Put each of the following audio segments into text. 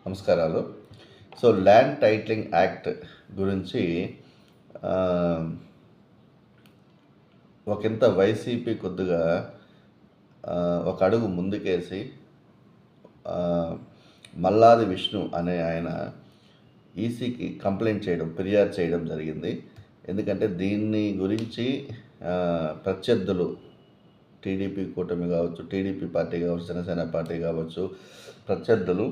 నమస్కారాలు. So, land titling act గురించి ఒకంత వైసీపీ కొద్దిగా ఒక అడుగు ముందుకేసి మల్లాది విష్ణు అనే ఆయన ఈసీకి కంప్లైంట్ చేయడం, ఫిర్యాదు చేయడం జరిగింది. ఎందుకంటే దీన్ని గురించి ప్రత్యర్థులు టీడీపీ కూటమి కావచ్చు, టీడీపీ పార్టీ కావచ్చు, జనసేన పార్టీ కావచ్చు, ప్రత్యర్థులు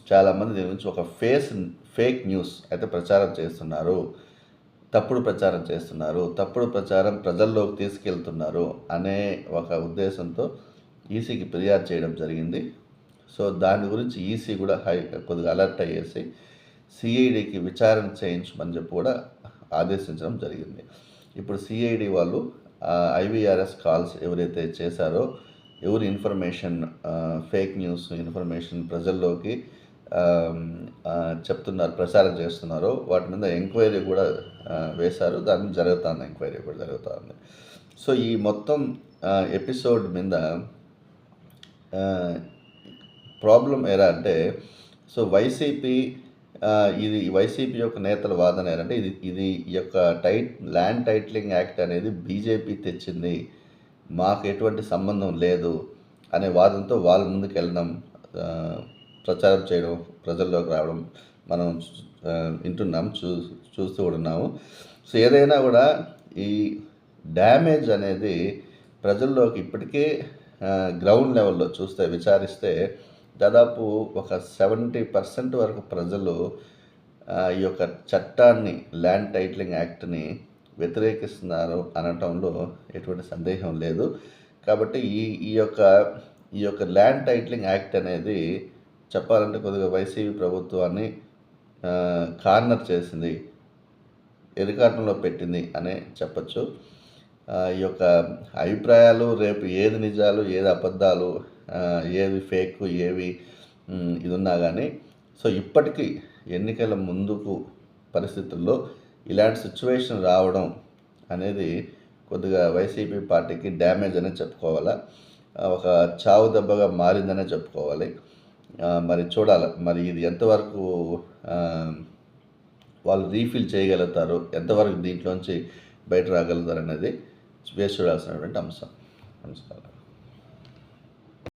చాలామంది దీని గురించి ఒక ఫేక్ న్యూస్ అయితే ప్రచారం చేస్తున్నారు. తప్పుడు ప్రచారం ప్రజల్లోకి తీసుకెళ్తున్నారు అనే ఒక ఉద్దేశంతో ఈసీకి ఫిర్యాదు చేయడం జరిగింది. సో దాని గురించి ఈసీ కూడా కొద్దిగా అలర్ట్ అయ్యేసి సిఐడికి విచారణ చేయించమని చెప్పి కూడా ఆదేశించడం జరిగింది. ఇప్పుడు సిఐడి వాళ్ళు ఐవీఆర్ఎస్ కాల్స్ ఎవరైతే చేశారో, ఎవరు ఇన్ఫర్మేషన్ ఫేక్ న్యూస్ ఇన్ఫర్మేషన్ ప్రజల్లోకి చెప్తున్నారు, ప్రచారం చేస్తున్నారో వాటి మీద ఎంక్వైరీ కూడా వేశారు. దాని మీద ఎంక్వైరీ కూడా జరుగుతుంది. సో ఈ మొత్తం ఎపిసోడ్ మీద ప్రాబ్లం ఎలా అంటే, సో వైసీపీ యొక్క నేతల వాదన ఏంటంటే ఇది ఈ యొక్క ల్యాండ్ టైటిలింగ్ యాక్ట్ అనేది బీజేపీ తెచ్చింది, మాకు ఎటువంటి సంబంధం లేదు అనే వాదనతో వాళ్ళ ముందుకు వెళ్ళడం, ప్రచారం చేయడం, ప్రజల్లోకి రావడం మనం వింటున్నాం, చూస్తూ ఉన్నాము. సో ఏదైనా కూడా ఈ డ్యామేజ్ అనేది ప్రజల్లోకి ఇప్పటికే గ్రౌండ్ లెవెల్లో విచారిస్తే దాదాపు ఒక 70% వరకు ప్రజలు ఈ యొక్క చట్టాన్ని, ల్యాండ్ టైటిలింగ్ యాక్ట్ని వ్యతిరేకిస్తున్నారు అనటంలో ఎటువంటి సందేహం లేదు. కాబట్టి ఈ యొక్క ల్యాండ్ టైటిలింగ్ యాక్ట్ అనేది చెప్పాలంటే కొద్దిగా వైసీపీ ప్రభుత్వాన్ని కార్నర్ చేసింది, ఎదుకాటంలో పెట్టింది అనే చెప్పచ్చు. ఈ యొక్క అభిప్రాయాలు రేపు ఏది నిజాలు, ఏది అబద్ధాలు, ఏవి ఫేక్, ఏవి ఇది ఉన్నా కానీ, సో ఇప్పటికీ ఎన్నికల ముందుకు పరిస్థితుల్లో ఇలాంటి సిచ్యువేషన్ రావడం అనేది కొద్దిగా వైసీపీ పార్టీకి డ్యామేజ్ అనే చెప్పుకోవాలా, ఒక చావు దెబ్బగా మారిందనే చెప్పుకోవాలి. మరి చూడాలి, మరి ఇది ఎంతవరకు వాళ్ళు రీఫిల్ చేయగలుగుతారు, ఎంతవరకు దీంట్లోంచి బయట రాగలుగుతారు అనేది వేసి చూడాల్సినటువంటి అంశం. నమస్కారం.